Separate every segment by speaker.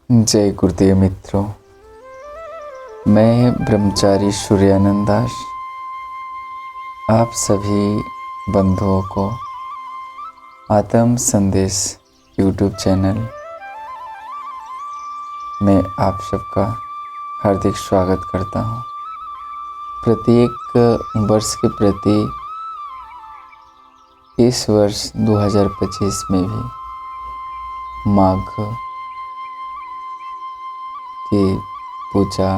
Speaker 1: जय गुरुदेव मित्रों, मैं ब्रह्मचारी सूर्यानंद दास आप सभी बंधुओं को आत्म संदेश यूट्यूब चैनल में आप सबका हार्दिक स्वागत करता हूँ। प्रत्येक वर्ष के प्रति इस वर्ष 2025 में भी माघ की पूजा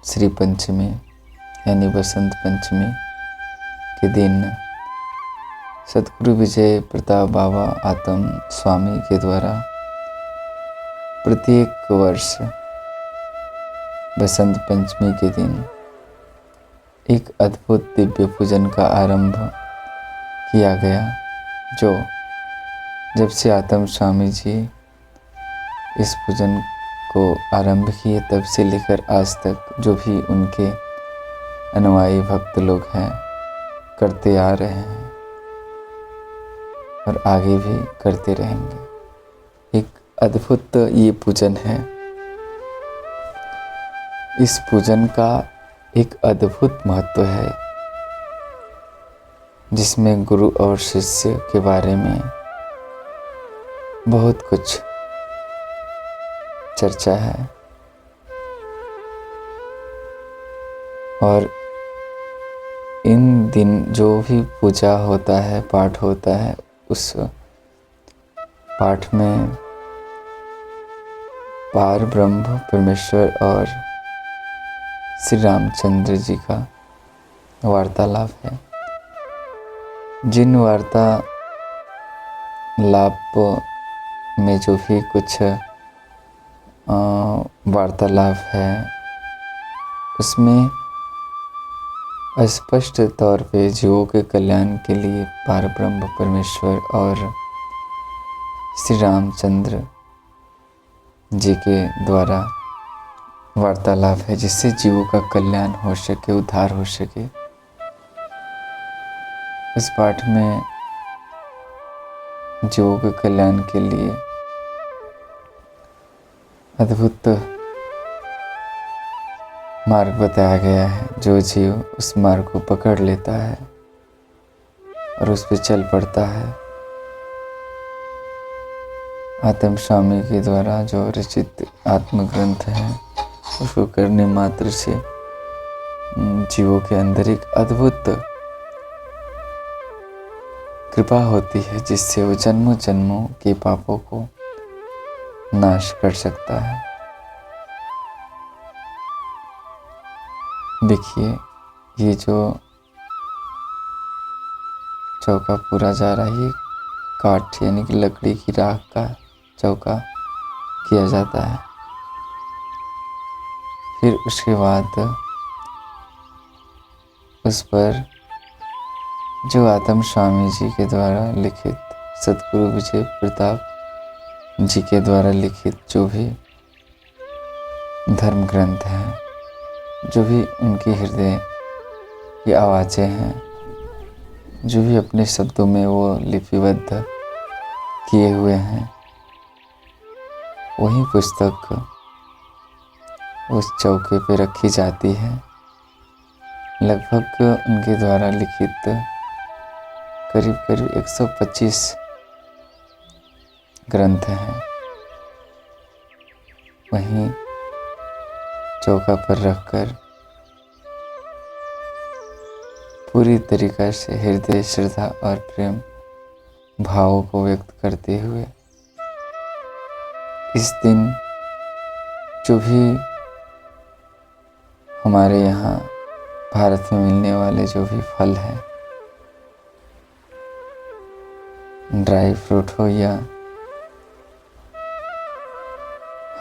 Speaker 1: श्री पंचमी यानी बसंत पंचमी के दिन सतगुरु विजय प्रताप बाबा आत्म स्वामी के द्वारा प्रत्येक वर्ष बसंत पंचमी के दिन एक अद्भुत दिव्य पूजन का आरंभ किया गया, जो जब से आत्म स्वामी जी इस पूजन को आरंभ किए तब से लेकर आज तक जो भी उनके अनुयायी भक्त लोग हैं करते आ रहे हैं और आगे भी करते रहेंगे। एक अद्भुत ये पूजन है। इस पूजन का एक अद्भुत महत्व है, जिसमें गुरु और शिष्य के बारे में बहुत कुछ चर्चा है और इन दिन जो भी पूजा होता है, पाठ होता है, उस पाठ में पार ब्रह्म परमेश्वर और श्री रामचंद्र जी का वार्तालाप है। जिन वार्तालाप में जो भी कुछ वार्तालाप है, उसमें स्पष्ट तौर पे जीवों के कल्याण के लिए पार ब्रह्म परमेश्वर और श्री रामचंद्र जी के द्वारा वार्तालाप है, जिससे जीवों का कल्याण हो सके, उद्धार हो सके। इस पाठ में जीवों के कल्याण के लिए अद्भुत मार्ग बताया गया है। जो जीव उस मार्ग को पकड़ लेता है और उस पर चल पड़ता है, आत्म स्वामी के द्वारा जो रचित आत्म ग्रंथ है, उसको करने मात्र से जीवों के अंदर एक अद्भुत कृपा होती है, जिससे वो जन्मों जन्मों के पापों को नाश कर सकता है। देखिए, ये जो चौका पूरा जा रहा है, ये काठ यानी कि लकड़ी की राख का चौका किया जाता है। फिर उसके बाद उस पर जो आत्म स्वामी जी के द्वारा लिखित सतगुरु विजय प्रताप जी के द्वारा लिखित जो भी धर्म ग्रंथ हैं, जो भी उनके हृदय की आवाज़ें हैं, जो भी अपने शब्दों में वो लिपिबद्ध किए हुए हैं, वही पुस्तक उस चौके पे रखी जाती है। लगभग उनके द्वारा लिखित करीब 125 ग्रंथ हैं, वहीं चौका पर रखकर पूरी तरीक़ा से हृदय श्रद्धा और प्रेम भावों को व्यक्त करते हुए इस दिन जो भी हमारे यहाँ भारत में मिलने वाले जो भी फल हैं, ड्राई फ्रूट हो या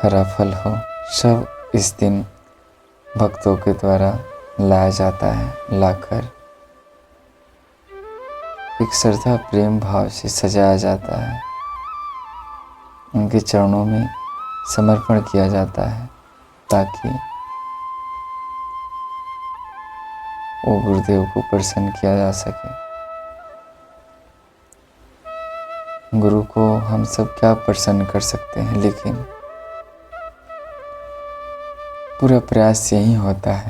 Speaker 1: हरा फल हो, सब इस दिन भक्तों के द्वारा लाया जाता है। लाकर एक श्रद्धा प्रेम भाव से सजाया जाता है, उनके चरणों में समर्पण किया जाता है, ताकि वो गुरुदेव को प्रसन्न किया जा सके। गुरु को हम सब क्या प्रसन्न कर सकते हैं, लेकिन पूरा प्रयास यही होता है,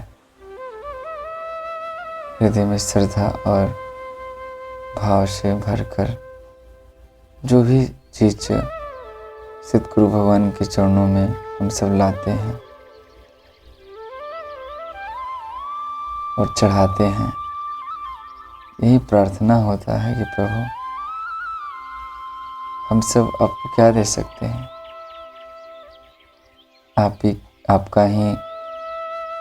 Speaker 1: हृदय में श्रद्धा और भाव से भरकर जो भी चीज़ सतगुरु भगवान के चरणों में हम सब लाते हैं और चढ़ाते हैं। यही प्रार्थना होता है कि प्रभु हम सब आपको क्या दे सकते हैं, आपका ही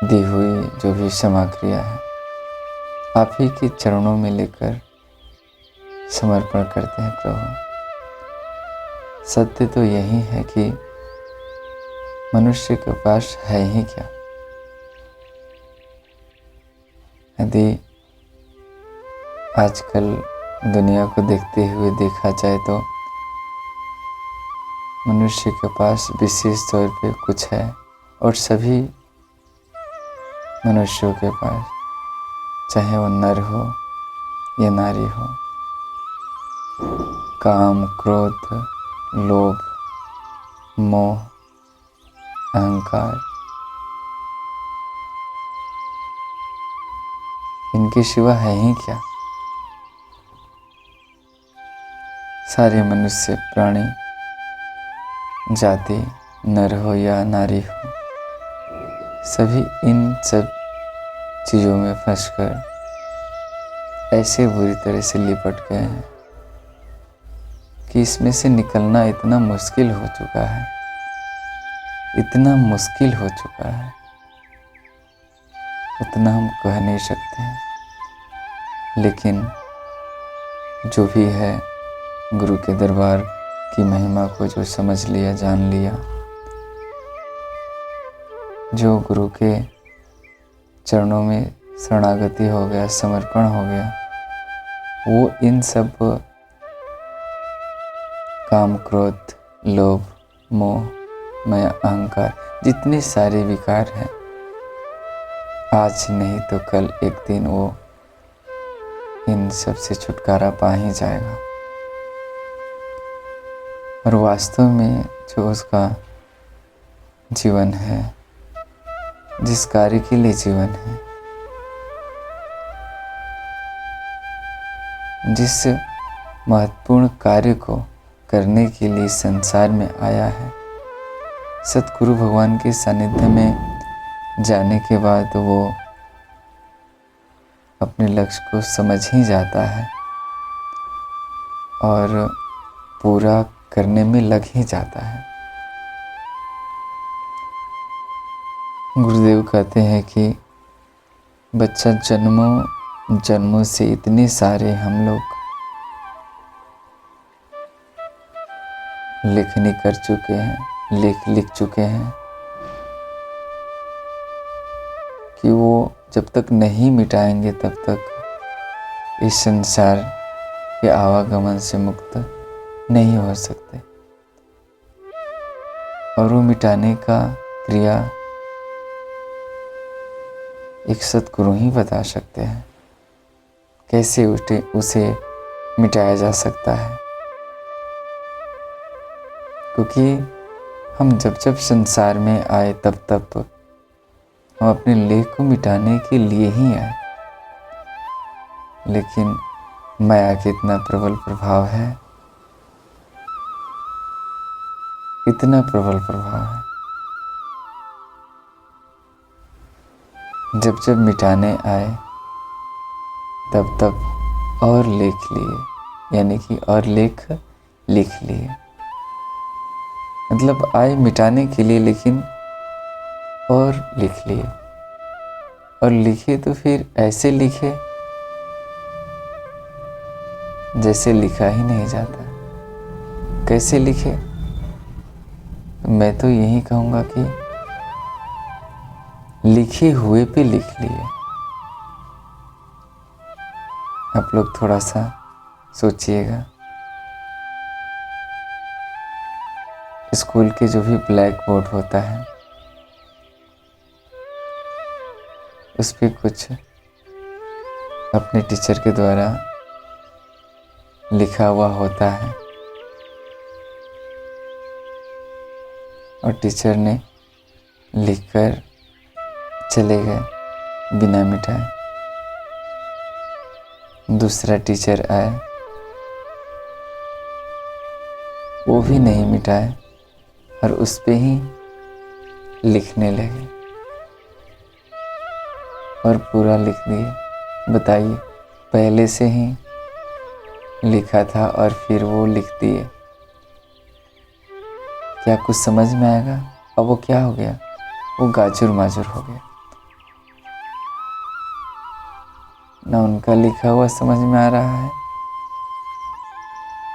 Speaker 1: दी हुई जो भी सामग्रियाँ है आप ही के चरणों में लेकर समर्पण करते हैं। प्रभु सत्य तो यही है कि मनुष्य के पास है ही क्या। यदि आजकल दुनिया को देखते हुए देखा जाए तो मनुष्य के पास विशेष तौर पे कुछ है और सभी मनुष्यों के पास, चाहे वो नर हो या नारी हो, काम, क्रोध, लोभ, मोह, अहंकार, इनके सिवा है ही क्या। सारे मनुष्य प्राणी जाति नर हो या नारी हो, सभी इन सब चीज़ों में फंसकर ऐसे बुरी तरह से लिपट गए हैं कि इसमें से निकलना इतना मुश्किल हो चुका है, इतना मुश्किल हो चुका है, उतना हम कह नहीं सकते हैं। लेकिन जो भी है, गुरु के दरबार की महिमा को जो समझ लिया, जान लिया, जो गुरु के चरणों में शरणागति हो गया, समर्पण हो गया, वो इन सब काम, क्रोध, लोभ, मोह, माया, अहंकार, जितने सारे विकार हैं, आज नहीं तो कल एक दिन वो इन सब से छुटकारा पा ही जाएगा। और वास्तव में जो उसका जीवन है, जिस कार्य के लिए जीवन है, जिस महत्वपूर्ण कार्य को करने के लिए संसार में आया है, सतगुरु भगवान के सानिध्य में जाने के बाद वो अपने लक्ष्य को समझ ही जाता है और पूरा करने में लग ही जाता है। गुरुदेव कहते हैं कि बच्चा जन्मों जन्मों से इतने सारे हम लोग लेखनी कर चुके हैं, लेख लिख चुके हैं कि वो जब तक नहीं मिटाएंगे तब तक इस संसार के आवागमन से मुक्त नहीं हो सकते। और वो मिटाने का क्रिया एक सतगुरु ही बता सकते हैं, कैसे उसे मिटाया जा सकता है। क्योंकि हम जब संसार में आए तब हम अपने लेख को मिटाने के लिए ही आए, लेकिन माया का इतना प्रबल प्रभाव है, इतना प्रबल प्रभाव है, जब मिटाने आए तब और लिख लिए, यानी कि और लेख लिख लिए। मतलब आए मिटाने के लिए, लेकिन और लिख लिए। और लिखे तो फिर ऐसे लिखे जैसे लिखा ही नहीं जाता। कैसे लिखे? मैं तो यही कहूँगा कि लिखे हुए पे लिख लिए। आप लोग थोड़ा सा सोचिएगा, स्कूल के जो भी ब्लैक बोर्ड होता है उस पे कुछ अपने टीचर के द्वारा लिखा हुआ होता है और टीचर ने लिखकर चले गए बिना मिटाए। दूसरा टीचर आया, वो भी नहीं मिटाए और उस पे ही लिखने लगे और पूरा लिख दिए। बताइए, पहले से ही लिखा था और फिर वो लिख दिए, क्या कुछ समझ में आएगा? अब वो क्या हो गया? वो गाजुर माजुर हो गया। ना उनका लिखा हुआ समझ में आ रहा है,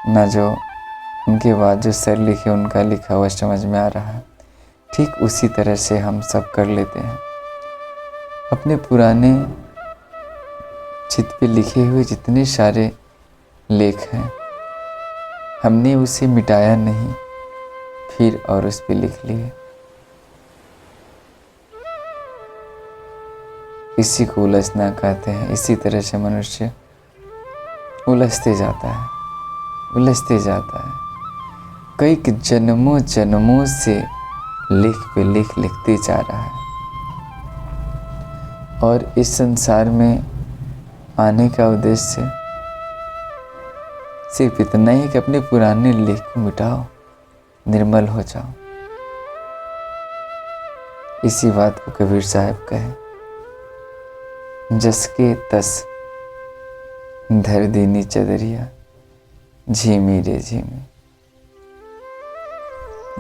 Speaker 1: ना जो उनके बाद जो सर लिखे उनका लिखा हुआ समझ में आ रहा है। ठीक उसी तरह से हम सब कर लेते हैं। अपने पुराने चित पे लिखे हुए जितने सारे लेख हैं, हमने उसे मिटाया नहीं, फिर और उस पे लिख लिए। इसी को उलझना कहते हैं। इसी तरह से मनुष्य उलझते जाता है, उलझते जाता है। कई जन्मों जन्मों से लिख पे लिख लिखते जा रहा है और इस संसार में आने का उद्देश्य सिर्फ इतना ही कि अपने पुराने लेख को मिटाओ, निर्मल हो जाओ। इसी बात को कबीर साहब कहे, जस के तस धर दीनी चदरिया झीमी रे झीमी।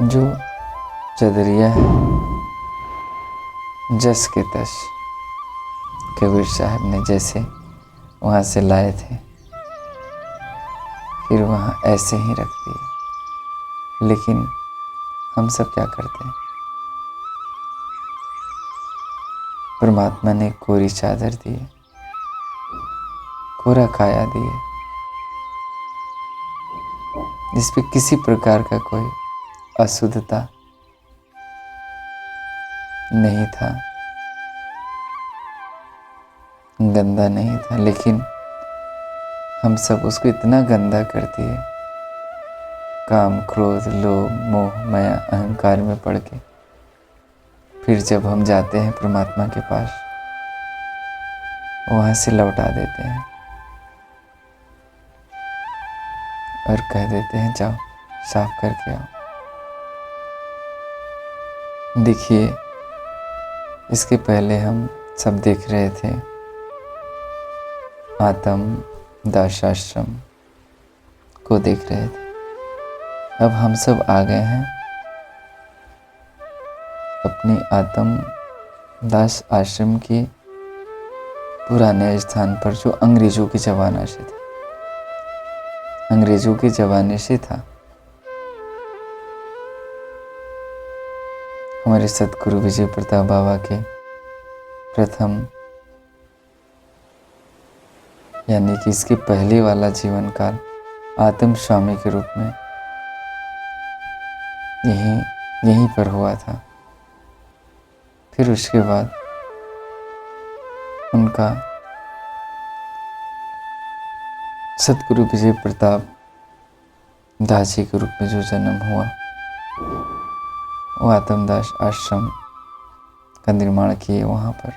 Speaker 1: जो चदरिया है जस के तस, कबीर साहब ने जैसे वहाँ से लाए थे फिर वहाँ ऐसे ही रख दिए। लेकिन हम सब क्या करते हैं? परमात्मा ने कोरी चादर दी, कोरा काया दिए, जिस पे किसी प्रकार का कोई अशुद्धता नहीं था, गंदा नहीं था। लेकिन हम सब उसको इतना गंदा कर दिए, काम, क्रोध, लोभ, मोह, माया, अहंकार में पड़ के। फिर जब हम जाते हैं परमात्मा के पास, वहाँ से लौटा देते हैं और कह देते हैं जाओ साफ करके आओ। देखिए, इसके पहले हम सब देख रहे थे आत्म दास आश्रम को देख रहे थे। अब हम सब आ गए हैं अपने आत्म दास आश्रम के पुराने स्थान पर, जो अंग्रेजों के ज़माने से था। अंग्रेजों के ज़माने से था। हमारे सतगुरु विजय प्रताप बाबा के प्रथम यानी कि इसके पहले वाला जीवन काल आत्म स्वामी के रूप में यहीं पर हुआ था। फिर उसके बाद उनका सतगुरु विजय प्रताप दास जी के रूप में जो जन्म हुआ, वो आत्मदास आश्रम का निर्माण किए वहाँ पर।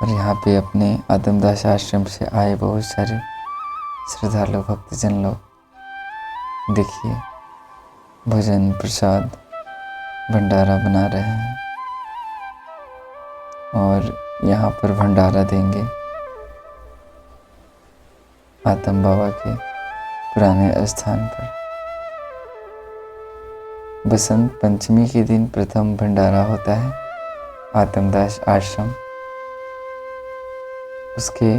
Speaker 1: और यहाँ पे अपने आत्मदास आश्रम से आए बहुत सारे श्रद्धालु भक्तजन लोग, देखिए भोजन प्रसाद भंडारा बना रहे हैं और यहाँ पर भंडारा देंगे आत्म बाबा के पुराने स्थान पर। बसंत पंचमी के दिन प्रथम भंडारा होता है आत्मदास आश्रम। उसके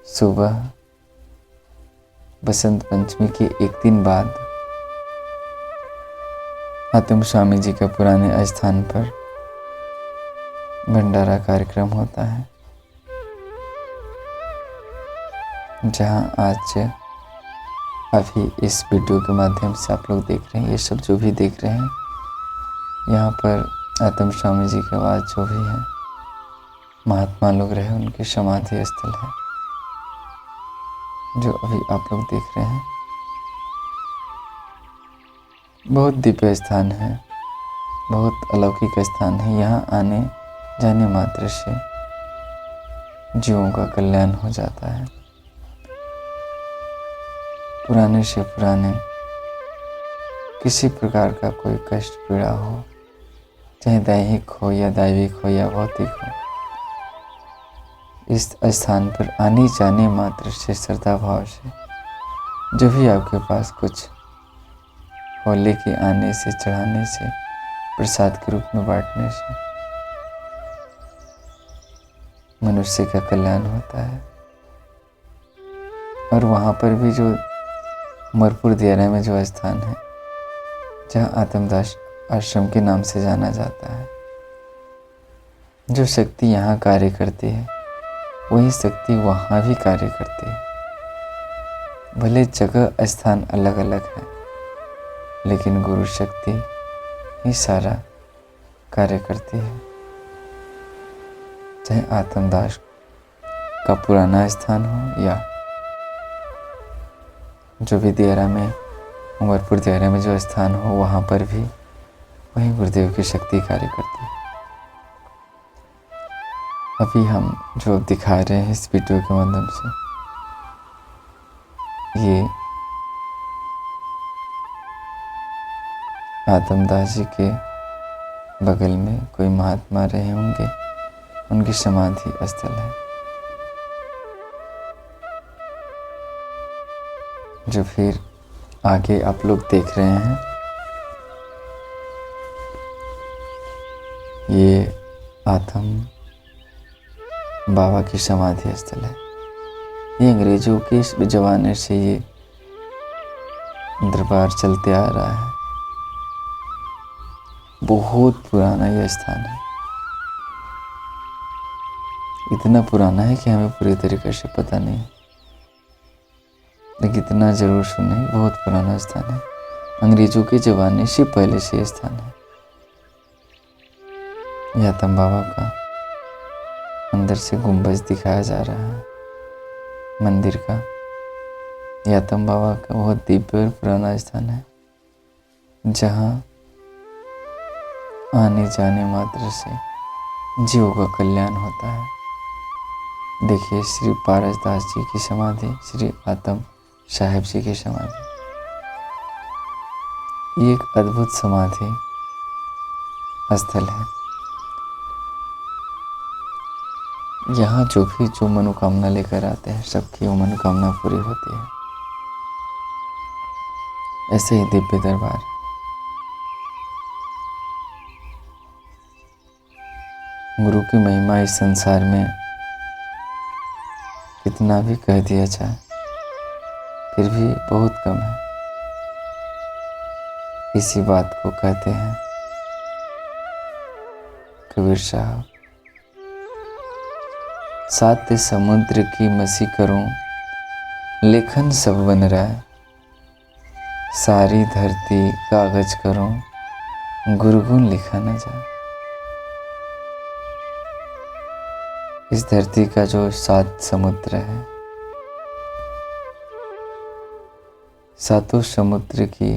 Speaker 1: सुबह बसंत पंचमी के एक दिन बाद आत्म स्वामी जी का पुराने स्थान पर भंडारा कार्यक्रम होता है, जहां आज अभी इस वीडियो के माध्यम से आप लोग देख रहे हैं। ये सब जो भी देख रहे हैं, यहाँ पर आत्म स्वामी जी के बाद जो भी है महात्मा लोग रहे, उनके समाधि स्थल है जो अभी आप लोग देख रहे हैं। बहुत दिव्य स्थान है, बहुत अलौकिक स्थान है। यहाँ आने जाने मात्र से जीवों का कल्याण हो जाता है। पुराने से पुराने किसी प्रकार का कोई कष्ट पीड़ा हो, चाहे दैहिक हो या दैविक हो या भौतिक हो, इस स्थान पर आने जाने मात्र से श्रद्धा भाव से जो भी आपके पास कुछ हो लेके आने से, चढ़ाने से, प्रसाद के रूप में बांटने से मनुष्य का कल्याण होता है। और वहाँ पर भी जो उमरपुर दियारा में जो स्थान है, जहाँ आत्मदास आश्रम के नाम से जाना जाता है, जो शक्ति यहाँ कार्य करती है वही शक्ति वहाँ भी कार्य करती है। भले जगह स्थान अलग अलग है, लेकिन गुरु शक्ति ही सारा कार्य करती है। चाहे आत्मदास का पुराना स्थान हो या जो भी दियारा में, उमरपुर दियारा में जो स्थान हो, वहाँ पर भी वही गुरुदेव की शक्ति कार्य करती है। अभी हम जो दिखा रहे हैं इस वीडियो के माध्यम से, ये आत्मदास जी के बगल में कोई महात्मा रहे होंगे, उनकी समाधि स्थल है, जो फिर आगे आप लोग देख रहे हैं। ये आत्म बाबा की समाधि स्थल है। ये अंग्रेजों के जमाने से ये दरबार चलते आ रहा है। बहुत पुराना यह स्थान है, इतना पुराना है कि हमें पूरी तरीके से पता नहीं, लेकिन इतना जरूर सुने, बहुत पुराना स्थान है। अंग्रेजों के जमाने से पहले से यह स्थान है। यह आत्म बाबा का अंदर से गुंबज दिखाया जा रहा है मंदिर का। यह आत्म बाबा का बहुत दिव्य और पुराना स्थान है, जहाँ आने जाने मात्र से जीवों का कल्याण होता है। देखिए, श्री पारसदास जी की समाधि, श्री आत्म साहेब जी की समाधि, ये एक अद्भुत समाधि स्थल है। यहाँ जो मनोकामना लेकर आते हैं, सबकी वो मनोकामना पूरी होती है। ऐसे ही दिव्य दरबार। गुरु की महिमा इस संसार में कितना भी कह दिया जाए, फिर भी बहुत कम है। इसी बात को कहते हैं कबीर साहब, सात समुद्र की मसी करूं, लेखन सब बन रहा है, सारी धरती कागज करूं, गुरगुन लिखा न जाए। इस धरती का जो 7 समुद्र है, सातों समुद्र की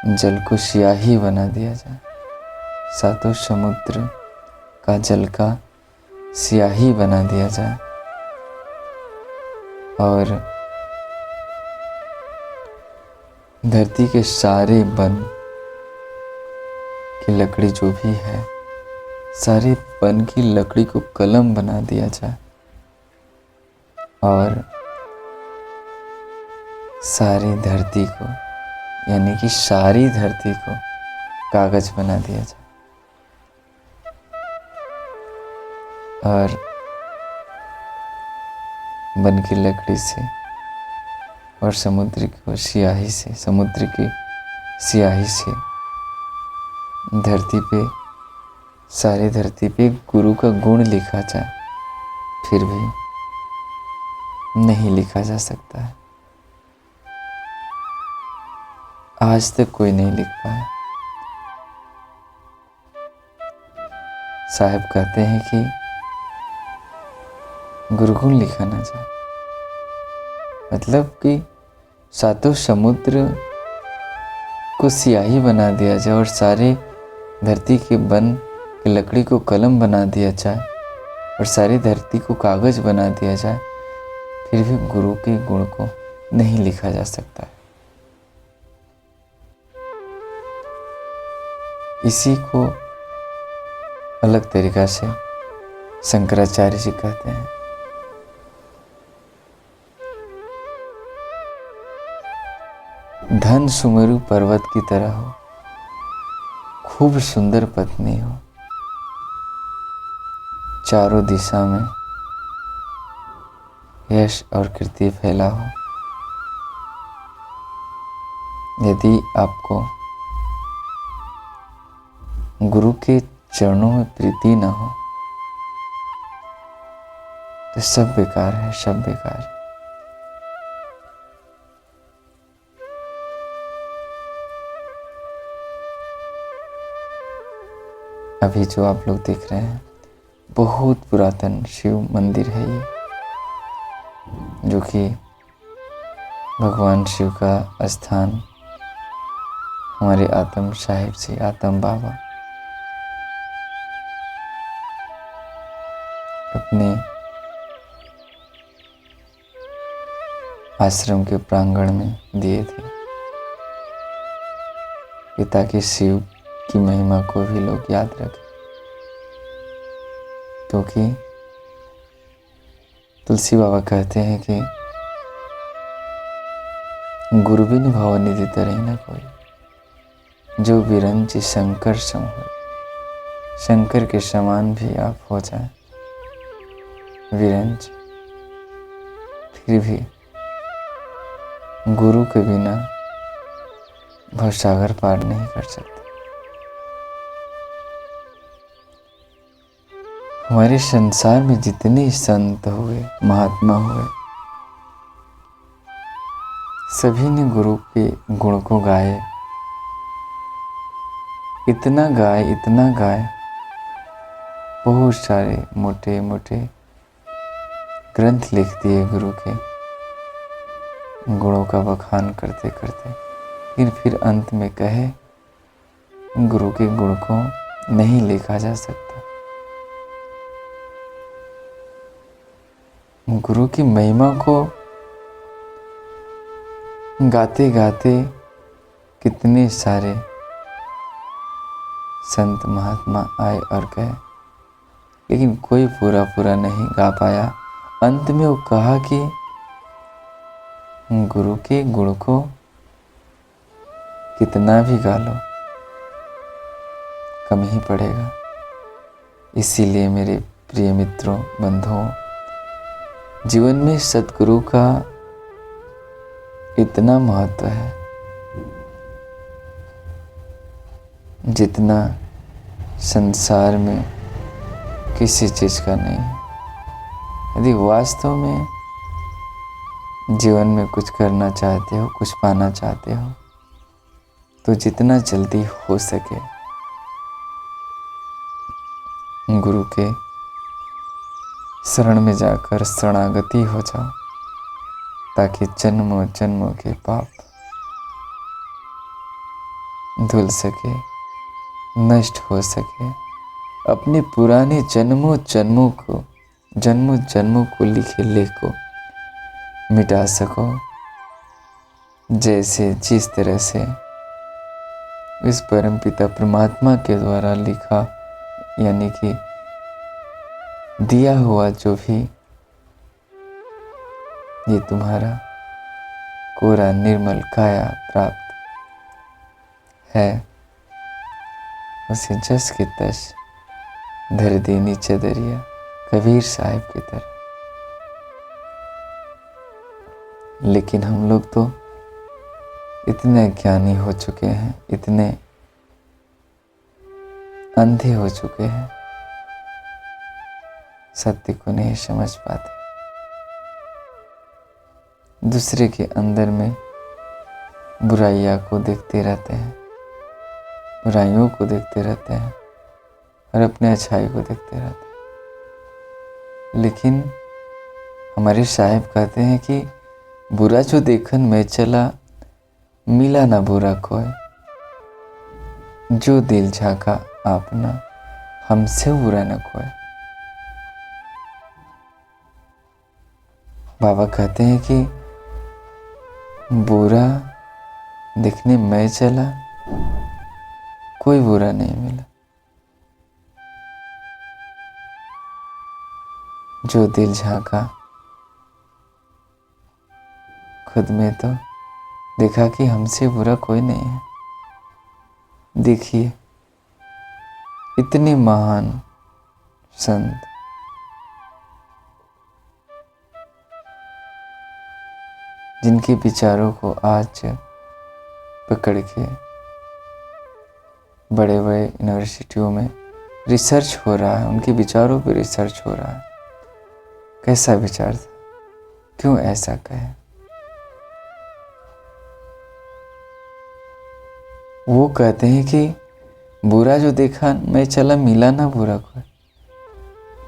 Speaker 1: जल को स्याही बना दिया जाए। सातों समुद्र का जल का स्याही बना दिया जाए और धरती के सारे वन की लकड़ी जो भी है, सारे वन की लकड़ी को कलम बना दिया जाए और सारी धरती को, यानी कि सारी धरती को कागज बना दिया जाए और वन की लकड़ी से और समुद्र की स्याही से, समुद्र की स्याही से धरती पे, सारी धरती पे गुरु का गुण लिखा जाए, फिर भी नहीं लिखा जा सकता है। आज तक कोई नहीं लिख पाया। साहब कहते हैं कि गुरुगुण लिखा ना जाए, मतलब कि सातों समुद्र को स्याही बना दिया जाए और सारे धरती के बन की लकड़ी को कलम बना दिया जाए और सारी धरती को कागज बना दिया जाए, फिर भी गुरु के गुण को नहीं लिखा जा सकता है। इसी को अलग तरीका से शंकराचार्य जी कहते हैं। धन सुमेरु पर्वत की तरह हो, खूब सुंदर पत्नी हो, चारों दिशा में यश और कीर्ति फैला हो। यदि आपको गुरु के चरणों में प्रीति न हो तो सब बेकार है, सब बेकार है। अभी जो आप लोग देख रहे हैं, बहुत पुरातन शिव मंदिर है ये, जो कि भगवान शिव का स्थान हमारे आतम साहिब जी, आतम बाबा अपने आश्रम के प्रांगण में दिए थे कि ताकि शिव की महिमा को भी लोग याद रखें। क्योंकि तुलसी बाबा कहते हैं कि गुरु बिन भव निधि तरही न कोई, जो विरंच शंकर सम हो। शंकर के समान भी आप हो जाए विरंच, फिर भी गुरु के बिना भवसागर पार नहीं कर सकते। हमारे संसार में जितने संत हुए, महात्मा हुए, सभी ने गुरु के गुण को गाए। इतना गाए, बहुत सारे मोटे मोटे ग्रंथ लिख दिए गुरु के गुणों का बखान करते करते। फिर अंत में कहे गुरु के गुण को नहीं लिखा जा सकता। गुरु की महिमा को गाते गाते कितने सारे संत महात्मा आए और गए, लेकिन कोई पूरा नहीं गा पाया। अंत में वो कहा कि गुरु के गुण को कितना भी गा लो कम ही पड़ेगा। इसीलिए मेरे प्रिय मित्रों, बंधुओं, जीवन में सतगुरु का इतना महत्व है जितना संसार में किसी चीज का नहीं है। यदि वास्तव में जीवन में कुछ करना चाहते हो, कुछ पाना चाहते हो, तो जितना जल्दी हो सके गुरु के शरण में जाकर शरणागति हो जाओ, ताकि जन्मों जन्मों के पाप धुल सके, नष्ट हो सके। अपने पुराने जन्मों जन्मों को लिखे लेख को मिटा सको। जैसे जिस तरह से इस परमपिता परमात्मा के द्वारा लिखा, यानी कि दिया हुआ जो भी ये तुम्हारा कोरा निर्मल काया प्राप्त है, उसे जस के तस धर देनी चदरिया, कबीर साहिब की तरह। लेकिन हम लोग तो इतने ज्ञानी हो चुके हैं, इतने अंधे हो चुके हैं, सत्य को नहीं समझ पाते। दूसरे के अंदर में बुराइयां को देखते रहते हैं, बुराइयों को देखते रहते हैं और अपने अच्छाई को देखते रहते हैं। लेकिन हमारे साहिब कहते हैं कि बुरा जो देखन में चला, मिला ना बुरा कोई। जो दिल झाका आपना, हमसे बुरा न कोई। बाबा कहते हैं कि बुरा दिखने मैं चला, कोई बुरा नहीं मिला। जो दिल झांका, खुद में तो देखा कि हमसे बुरा कोई नहीं है। देखिए, इतने महान संत जिनके विचारों को आज पकड़ के बड़े बड़े यूनिवर्सिटियों में रिसर्च हो रहा है, उनके विचारों पर रिसर्च हो रहा है। कैसा विचार था, क्यों ऐसा कहे? वो कहते हैं कि बुरा जो देखा मैं चला, मिला ना बुरा कोई।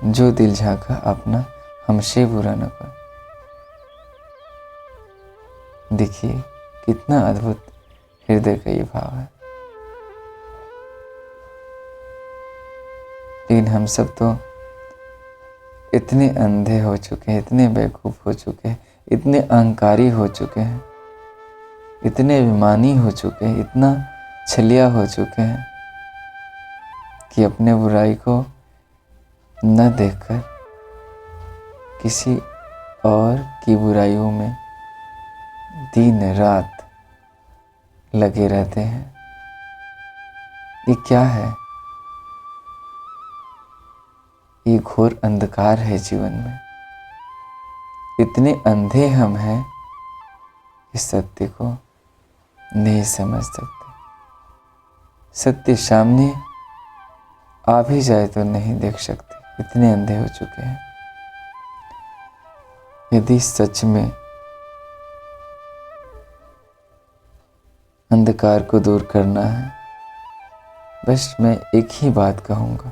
Speaker 1: जो दिल झांका अपना, हमसे बुरा न कोई। देखिए कितना अद्भुत हृदय का ये भाव है। लेकिन हम सब तो इतने अंधे हो चुके हैं, इतने बेवकूफ हो चुके हैं, इतने अहंकारी हो चुके हैं, इतने अभिमानी हो चुके हैं, इतना छलिया हो चुके हैं कि अपने बुराई को न देखकर किसी और की बुराइयों में दिन रात लगे रहते हैं। ये क्या है? ये घोर अंधकार है जीवन में। इतने अंधे हम हैं कि सत्य को नहीं समझ सकते। सत्य सामने आ भी जाए तो नहीं देख सकते, इतने अंधे हो चुके हैं। यदि सच में अंधकार को दूर करना है, बस मैं एक ही बात कहूँगा,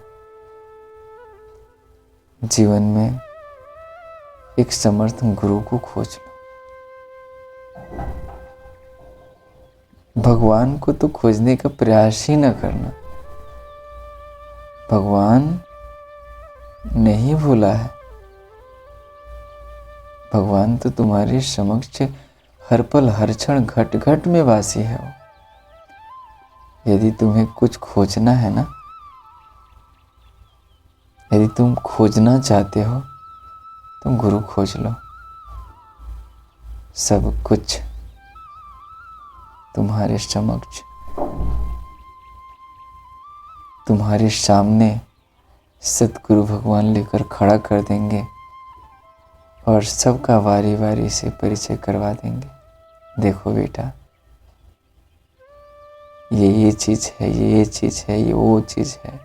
Speaker 1: जीवन में एक समर्थ गुरु को खोज लो। भगवान को तो खोजने का प्रयास ही न करना। भगवान नहीं भूला है। भगवान तो तुम्हारे समक्ष हर पल हर क्षण घट घट में वासी है वो। यदि तुम्हें कुछ खोजना है ना, यदि तुम खोजना चाहते हो तो गुरु खोज लो। सब कुछ तुम्हारे समक्ष, तुम्हारे सामने सतगुरु भगवान लेकर खड़ा कर देंगे और सबका वारी वारी से परिचय करवा देंगे। देखो बेटा, ये चीज़ है, ये चीज़ है, ये वो चीज़ है।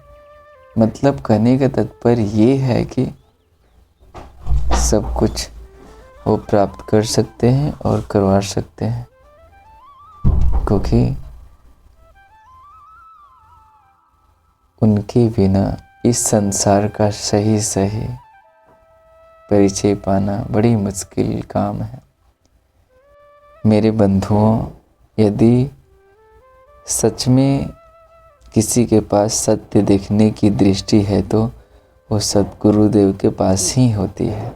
Speaker 1: मतलब कहने का तात्पर्य ये है कि सब कुछ वो प्राप्त कर सकते हैं और करवा सकते हैं, क्योंकि उनके बिना इस संसार का सही सही परिचय पाना बड़ी मुश्किल काम है। मेरे बंधुओं, यदि सच में किसी के पास सत्य देखने की दृष्टि है तो वो सद्गुरुदेव के पास ही होती है।